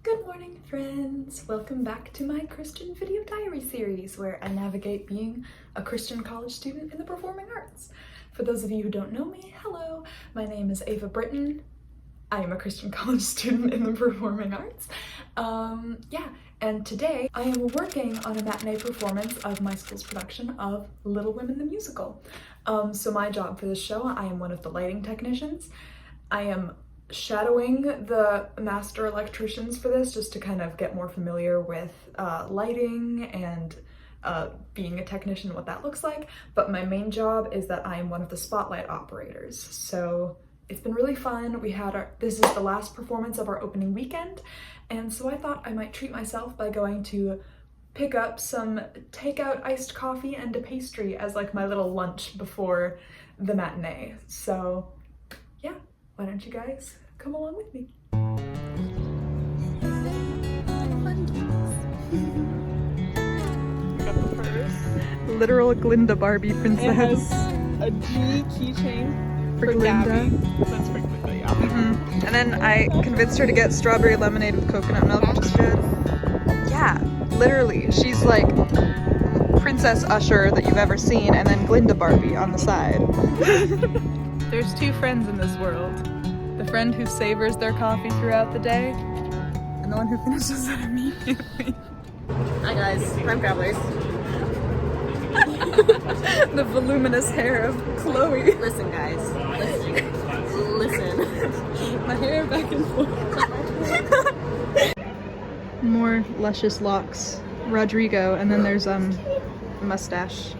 Good morning, friends! Welcome back to my Christian video diary series where I navigate being a Christian college student in the performing arts. For those of you who don't know me, hello! My name is Eva Britton. I am a Christian college student in the performing arts. And today I am working on a matinee performance of my school's production of Little Women the Musical. So my job for this show, I am one of the lighting technicians. I am shadowing the master electricians for this just to kind of get more familiar with lighting and being a technician, what that looks like. But my main job is that I am one of the spotlight operators. So it's been really fun. This is the last performance of our opening weekend, and so I thought I might treat myself by going to pick up some takeout iced coffee and a pastry as like my little lunch before the matinee. So yeah, why don't you guys come along with me? Got the purse. Literal Glinda Barbie princess. It has a G keychain for Glinda. Gabby. That's for Glinda, yeah. And then I convinced her to get strawberry lemonade with coconut milk, which is good. Yeah, literally, she's like Princess Usher that you've ever seen, and then Glinda Barbie on the side. There's two friends in this world. The friend who savors their coffee throughout the day, and the one who finishes it immediately. Hi guys, time travelers. The voluminous hair of Chloe. Listen guys, listen. My hair back and forth. More luscious locks. Rodrigo, and then there's mustache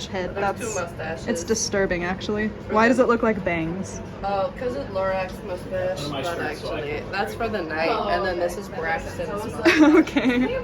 head. There's two mustaches. It's disturbing, actually. Why does it look like bangs? Oh, because it's Lorax mustache, but actually, that's for the night, and then this is Braxton's mustache. Okay.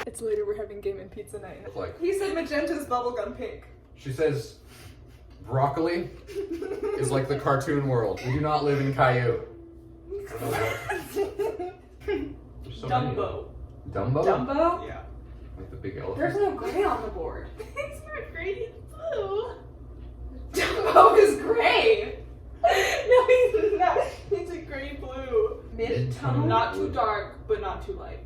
It's later, we're having game and pizza night. Like, He said magenta's bubblegum pink. she says broccoli is like the cartoon world. We do not live in Caillou. I don't know what. There's so many. Dumbo. Dumbo? Dumbo? Yeah. Like the big elephant. There's no gray on the board. It's not great, he's blue. Dumbo is gray! No, he's not. He's a gray blue. Mid-tone. Not too dark, but not too light.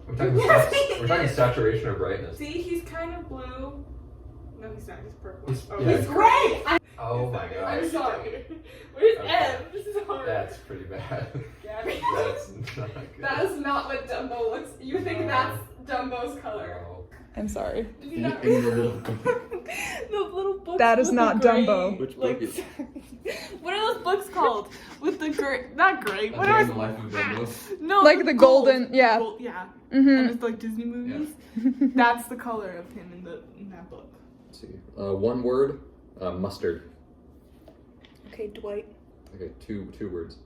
We're talking saturation or brightness. See, he's kind of blue. No, he's not. He's purple. He's- Oh, yeah. he's gray! Oh my I'm gosh. sorry. Where's Okay. M? Sorry. That's pretty bad. Gabby. That's not good. That is not what Dumbo looks. You think No. that's Dumbo's color? No. I'm sorry. Did you not In the read little- the little books? That is with not the gray, Dumbo. Which like, book is- what are those books called? With the gray, not gray. A What Day are in the Life of Dumbo. no? Like the gold. golden- yeah. Gold, yeah. Mm-hmm. And it's like Disney movies. That's the color of him in that book. Let's see. One word. Mustard. Okay, Dwight. Okay, two words.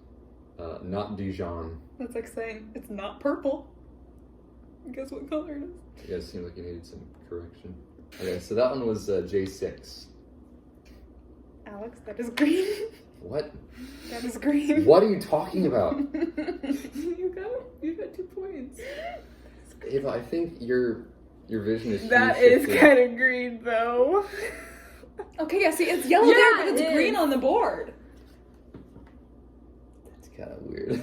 Not Dijon. That's like saying it's not purple. Guess what color it is? You guys seem like you needed some correction. Okay, so that one was J6. Alex, that is green. What? That is green. What are you talking about? You got 2 points. Ava, I think your vision is That hue is shifted. kind of green though. Okay, yeah, see, it's yellow Yeah, there, but it it's is. green on the board. That's kind of weird.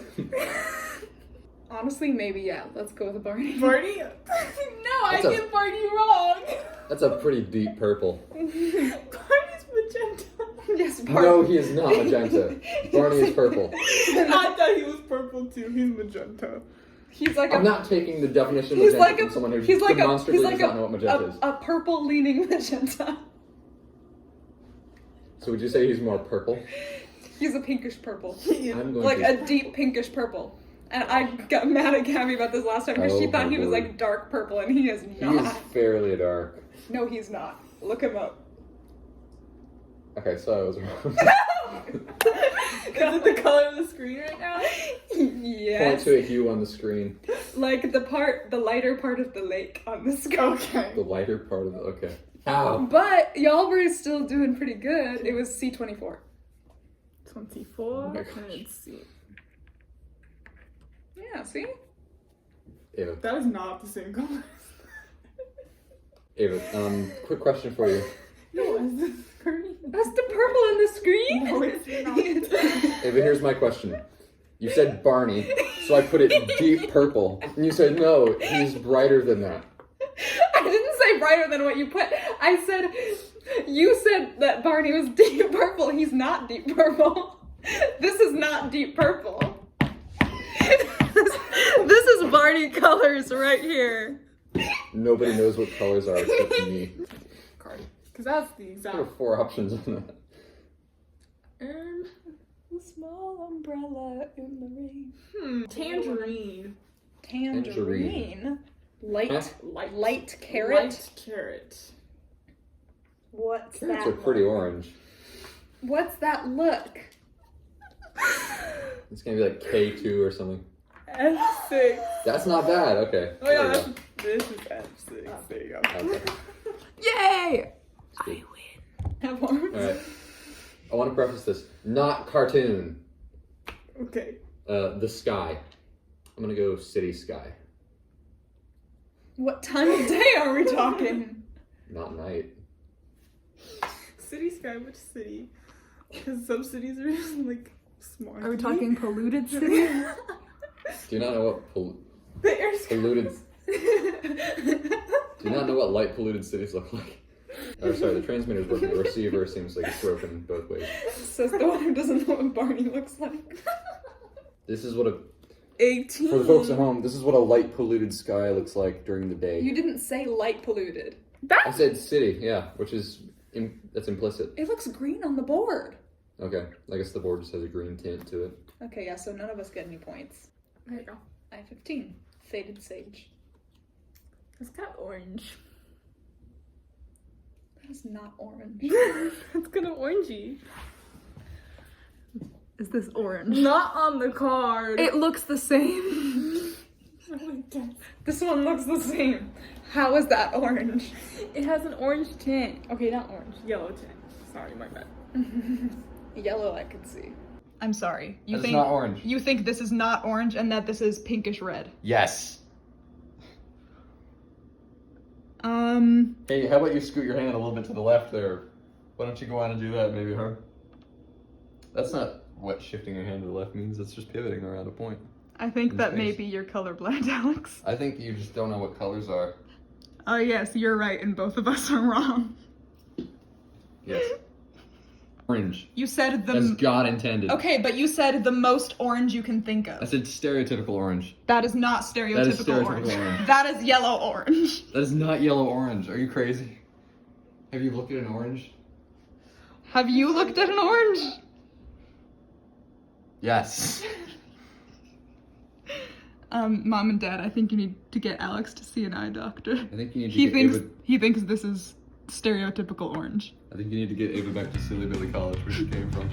Honestly, maybe, yeah. Let's go with Barney. Barney? No, I get Barney wrong. That's a pretty deep purple. Barney's magenta. Yes, Barney. No, he is not magenta. Barney is purple. I thought he was purple too. He's magenta. He's like I'm not taking the definition of he's magenta like from someone who he's like demonstrably he's like does not know what magenta is. a purple leaning magenta. So would you say he's more purple? He's a pinkish purple. I'm going Like to... a deep pinkish purple. And I got mad at Gabby about this last time because she thought he was like dark purple and he is not. He is fairly dark. No, he's not. Look him up. Okay, so I was wrong. Is it the color of the screen right now? Yes. Point to a hue on the screen. Like the lighter part of the lake on the screen. Okay. The lighter part of the... Okay. Ow. But y'all were still doing pretty good. It was C24. 24. my gosh. Let's see. Yeah, see? Ava. That is not the same color. Ava, quick question for you. No, is this green? That's the purple in the screen? No, it's not. Ava, here's my question. You said Barney, so I put it deep purple. And you said, no, he's brighter than that. I didn't say brighter than what you put. I said, you said that Barney was deep purple. He's not deep purple. This is not deep purple. This is Barney colors right here. Nobody knows what colors are except me. Because that's the exact. There are 4 options on that. A small umbrella in the rain. Tangerine. Tangerine. Light carrot. Light carrot. What's Carrots that? are pretty orange. What's that look? It's gonna be like K2 or something. F6. That's not bad, okay. Oh yeah, this is F6. There you go. Okay. Yay! Good. Have arms. Alright. I want to preface this. Not cartoon. Okay. The sky. I'm gonna go city sky. What time of day are we talking? Not night. City sky, which city? Because some cities are just like smart. Are we talking polluted city? Do you not know what The air sky. polluted... Do you not know what light polluted cities look like? Oh, sorry, the transmitter's broken. The receiver seems like it's broken both ways. Says the one who doesn't know what Barney looks like. This is what a... 18. For the folks at home, this is what a light polluted sky looks like during the day. You didn't say light polluted. I said city, yeah, which is... that's implicit. It looks green on the board. Okay, I guess the board just has a green tint to it. Okay, yeah, so none of us get any points. There you go. I have 15. Faded sage. It's got orange. That is not orange. It's kind of orangey. Is this orange? Not on the card. It looks the same. This one looks the same. How is that orange? It has an orange tint. Okay, not orange. Yellow tint. Sorry, my bad. Yellow I could see. I'm sorry. You That's not orange. You think this is not orange and that this is pinkish red? Yes. Um, Hey, how about you scoot your hand a little bit to the left there? Why don't you go on and do that, maybe, huh? That's not what shifting your hand to the left means. That's just pivoting around a point. I think In that may space. be you're colorblind, Alex. I think you just don't know what colors are. Oh yes, you're right, and both of us are wrong. Yes. Orange. You said As God intended. Okay, but you said the most orange you can think I of. said stereotypical orange. That is not stereotypical, That is stereotypical orange. orange. That is yellow orange. That is not yellow orange. Are you crazy? Have you looked at an orange? Have you looked at an orange? Yes. Mom and Dad, I think you need to get Alex to see an eye doctor. I think you need to He get thinks Ava, he thinks this is stereotypical orange. I think you need to get Ava back to Silly Billy College where she came from.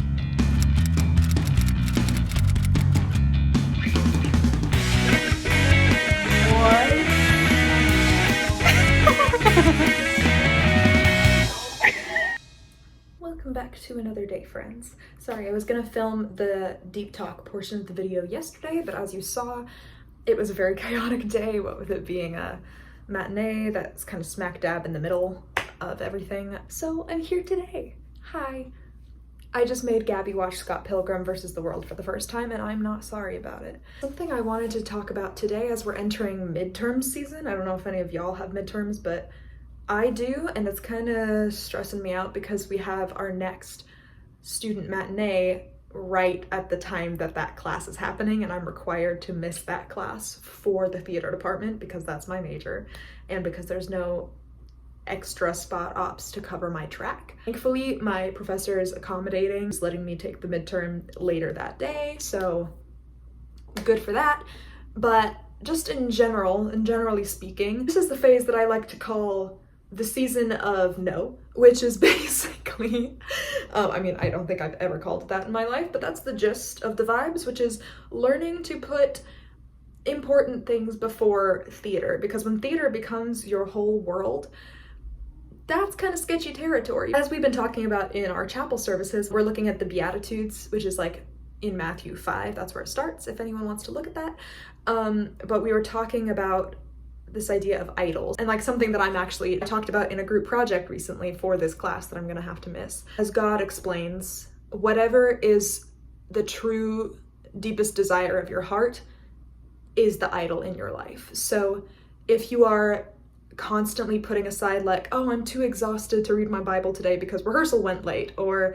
Welcome back to another day, friends. Sorry, I was gonna film the deep talk portion of the video yesterday, but as you saw, it was a very chaotic day, what with it being a matinee that's kind of smack dab in the middle of everything. So I'm here today. Hi. I just made Gabby watch Scott Pilgrim vs. the World for the first time, and I'm not sorry about it. Something I wanted to talk about today as we're entering midterm season. I don't know if any of y'all have midterms, but I do, and it's kind of stressing me out because we have our next student matinee right at the time that that class is happening, and I'm required to miss that class for the theater department because that's my major, and because there's no extra spot ops to cover my track. Thankfully, my professor is accommodating. He's letting me take the midterm later that day, so good for that. But just in general, and generally speaking, this is the phase that I like to call the season of no, which is basically, I mean, I don't think I've ever called it that in my life, but that's the gist of the vibes, which is learning to put important things before theater, because when theater becomes your whole world, that's kind of sketchy territory. As we've been talking about in our chapel services, we're looking at the Beatitudes, which is like in Matthew 5, that's where it starts, if anyone wants to look at that. But we were talking about this idea of idols, and like something that I talked about in a group project recently for this class that I'm gonna have to miss. As God explains, whatever is the true deepest desire of your heart is the idol in your life. So if you are constantly putting aside like, oh, I'm too exhausted to read my Bible today because rehearsal went late, or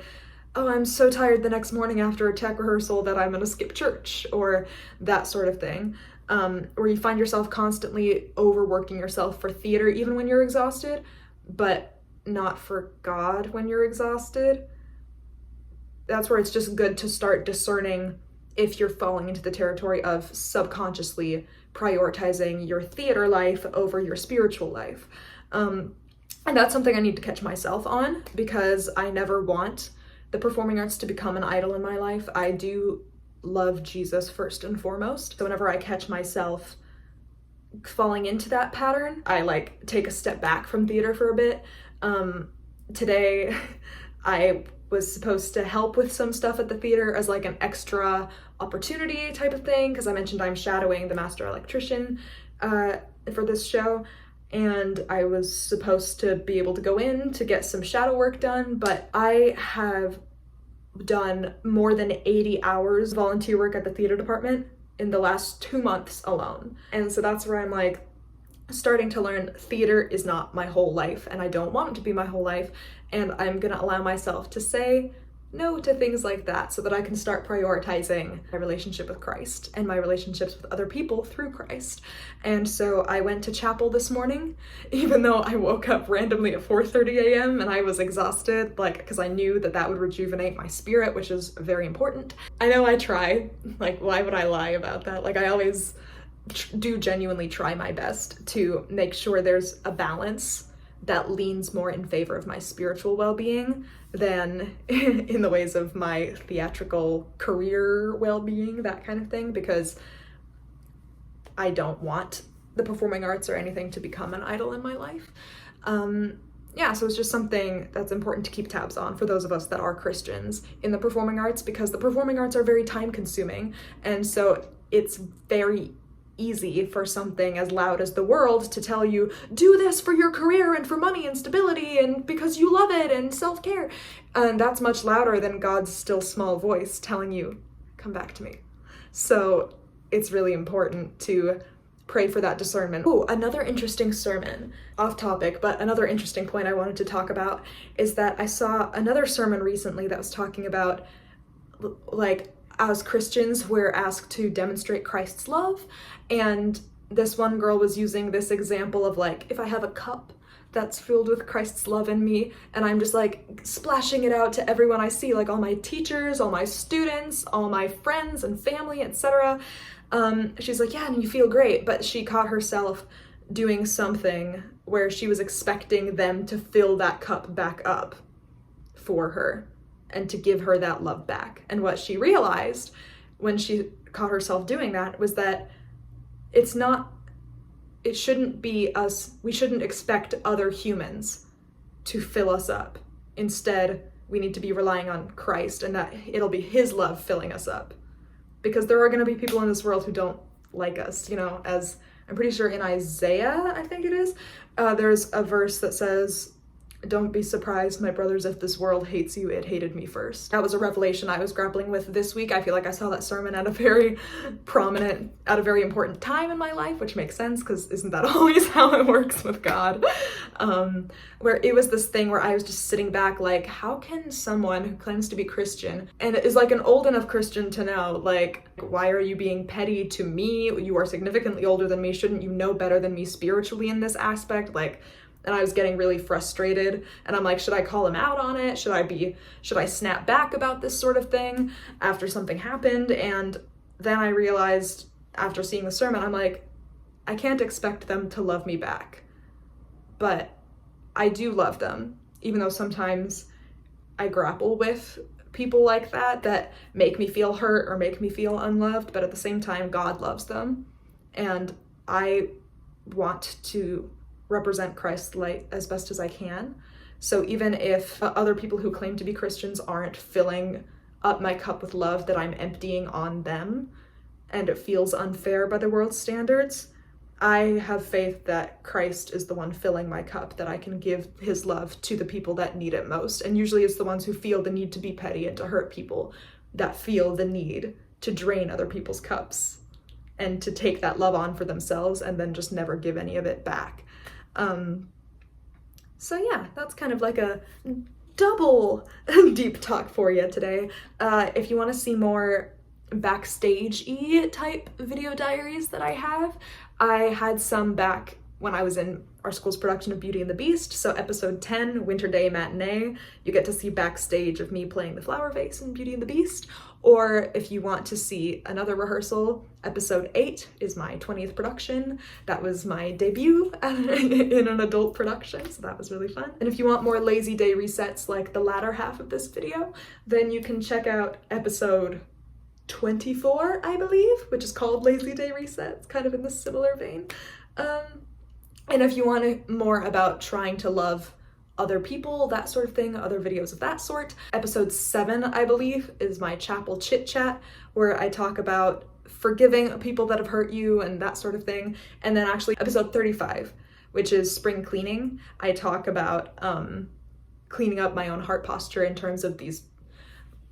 oh, I'm so tired the next morning after a tech rehearsal that I'm gonna skip church, or that sort of thing, or you find yourself constantly overworking yourself for theater even when you're exhausted, but not for God when you're exhausted, that's where it's just good to start discerning if you're falling into the territory of subconsciously prioritizing your theater life over your spiritual life. And that's something I need to catch myself on, because I never want the performing arts to become an idol in my life. I do love Jesus first and foremost. So whenever I catch myself falling into that pattern, I like take a step back from theater for a bit. Today, I was supposed to help with some stuff at the theater as like an extra opportunity type of thing, because I mentioned I'm shadowing the master electrician for this show, and I was supposed to be able to go in to get some shadow work done, but I have done more than 80 hours volunteer work at the theater department in the last 2 months alone. And so that's where I'm like starting to learn theater is not my whole life, and I don't want it to be my whole life, and I'm gonna allow myself to say no to things like that so that I can start prioritizing my relationship with Christ and my relationships with other people through Christ. And so I went to chapel this morning, even though I woke up randomly at 4:30 a.m. and I was exhausted, like, because I knew that that would rejuvenate my spirit, which is very important. I know I try, like, why would I lie about that? Like, I always do genuinely try my best to make sure there's a balance that leans more in favor of my spiritual well-being than in the ways of my theatrical career well-being, that kind of thing, because I don't want the performing arts or anything to become an idol in my life. Yeah, so it's just something that's important to keep tabs on for those of us that are Christians in the performing arts, because the performing arts are very time-consuming, and so it's very easy for something as loud as the world to tell you, do this for your career and for money and stability and because you love it and self-care. And that's much louder than God's still small voice telling you, come back to me. So it's really important to pray for that discernment. Oh, another interesting sermon, off topic, but another interesting point I wanted to talk about is that I saw another sermon recently that was talking about, like, as Christians, we're asked to demonstrate Christ's love, and this one girl was using this example of, like, if I have a cup that's filled with Christ's love in me, and I'm just like splashing it out to everyone I see, like all my teachers, all my students, all my friends and family, etc. She's like, yeah, and you feel great, but she caught herself doing something where she was expecting them to fill that cup back up for her and to give her that love back. And what she realized when she caught herself doing that was that it shouldn't be us, we shouldn't expect other humans to fill us up. Instead, we need to be relying on Christ, and that it'll be his love filling us up. Because there are going to be people in this world who don't like us, you know, as I'm pretty sure in Isaiah, I think it is, there's a verse that says, Don't be surprised, my brothers, if this world hates you, it hated me first. That was a revelation I was grappling with this week. I feel like I saw that sermon at a very important time in my life, which makes sense because isn't that always how it works with God? Where it was this thing where I was just sitting back like, how can someone who claims to be Christian and is like an old enough Christian to know, like, why are you being petty to me? You are significantly older than me. Shouldn't you know better than me spiritually in this aspect? Like, and I was getting really frustrated, and I'm like, should I call him out on it? Should I snap back about this sort of thing after something happened? And then I realized after seeing the sermon, I'm like, I can't expect them to love me back, but I do love them, even though sometimes I grapple with people like that make me feel hurt or make me feel unloved, but at the same time, God loves them, and I want to represent Christ's light as best as I can. So even if other people who claim to be Christians aren't filling up my cup with love that I'm emptying on them, and it feels unfair by the world's standards, I have faith that Christ is the one filling my cup, that I can give his love to the people that need it most. And usually it's the ones who feel the need to be petty and to hurt people that feel the need to drain other people's cups and to take that love on for themselves and then just never give any of it back. So yeah, that's kind of like a double deep talk for you today. If you want to see more backstage-y type video diaries that I had some back when I was in our school's production of Beauty and the Beast. So episode 10, Winter Day Matinee, you get to see backstage of me playing the flower vase in Beauty and the Beast. Or if you want to see another rehearsal, episode 8 is my 20th production. That was my debut in an adult production, so that was really fun. And if you want more lazy day resets like the latter half of this video, then you can check out episode 24, I believe, which is called Lazy Day Resets, kind of in the similar vein. And if you want more about trying to love other people, that sort of thing, other videos of that sort, episode 7, I believe, is my chapel chit chat, where I talk about forgiving people that have hurt you and that sort of thing. And then actually episode 35, which is spring cleaning, I talk about cleaning up my own heart posture in terms of these,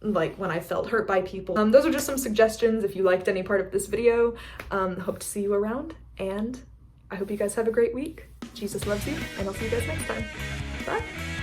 like when I felt hurt by people. Those are just some suggestions if you liked any part of this video. Hope to see you around, and I hope you guys have a great week. Jesus loves you, and I'll see you guys next time. Bye.